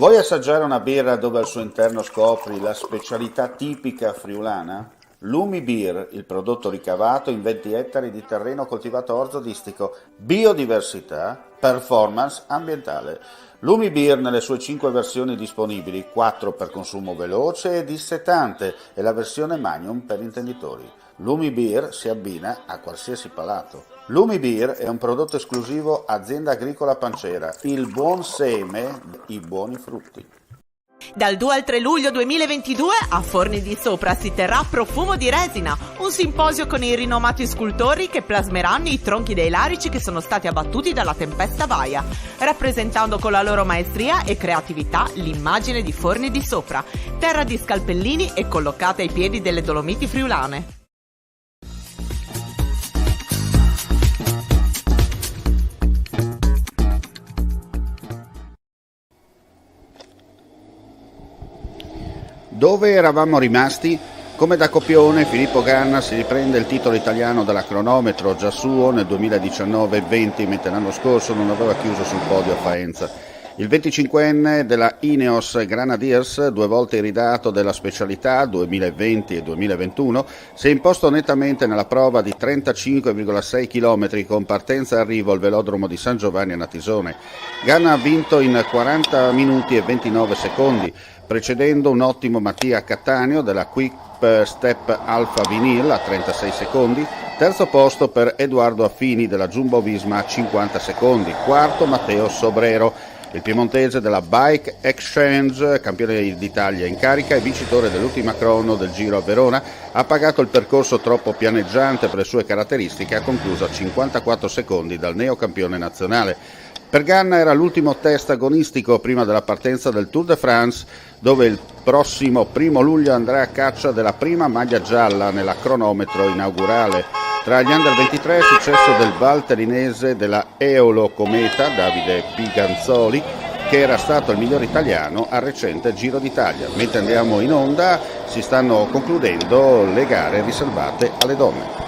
Vuoi assaggiare una birra dove al suo interno scopri la specialità tipica friulana? Lumi Beer, il prodotto ricavato in 20 ettari di terreno coltivato orzodistico, biodiversità, performance ambientale. Lumi Beer nelle sue 5 versioni disponibili, 4 per consumo veloce e dissetante e la versione Magnum per intenditori. Lumi Beer si abbina a qualsiasi palato. Lumi Beer è un prodotto esclusivo Azienda Agricola Pancera, il buon seme, i buoni frutti. Dal 2 al 3 luglio 2022 a Forni di Sopra si terrà Profumo di Resina, un simposio con i rinomati scultori che plasmeranno i tronchi dei larici che sono stati abbattuti dalla tempesta Vaia, rappresentando con la loro maestria e creatività l'immagine di Forni di Sopra, terra di scalpellini e collocata ai piedi delle Dolomiti friulane. Dove eravamo rimasti? Come da copione, Filippo Ganna si riprende il titolo italiano della cronometro, già suo nel 2019-20, mentre l'anno scorso non aveva chiuso sul podio a Faenza. Il 25enne della Ineos Grenadiers, 2 volte iridato della specialità 2020 e 2021, si è imposto nettamente nella prova di 35,6 km con partenza e arrivo al velodromo di San Giovanni a Natisone. Ganna ha vinto in 40 minuti e 29 secondi, precedendo un ottimo Mattia Cattaneo della Quick Step Alfa Vinyl a 36 secondi, terzo posto per Edoardo Affini della Jumbo Visma a 50 secondi, quarto Matteo Sobrero. Il piemontese della Bike Exchange, campione d'Italia in carica e vincitore dell'ultima crono del Giro a Verona, ha pagato il percorso troppo pianeggiante per le sue caratteristiche e ha concluso a 54 secondi dal neocampione nazionale. Per Ganna era l'ultimo test agonistico prima della partenza del Tour de France, dove il prossimo 1 luglio andrà a caccia della prima maglia gialla nella cronometro inaugurale. Tra gli under 23 è successo del valtellinese della Eolo Cometa, Davide Piganzoli, che era stato il miglior italiano al recente Giro d'Italia. Mentre andiamo in onda si stanno concludendo le gare riservate alle donne.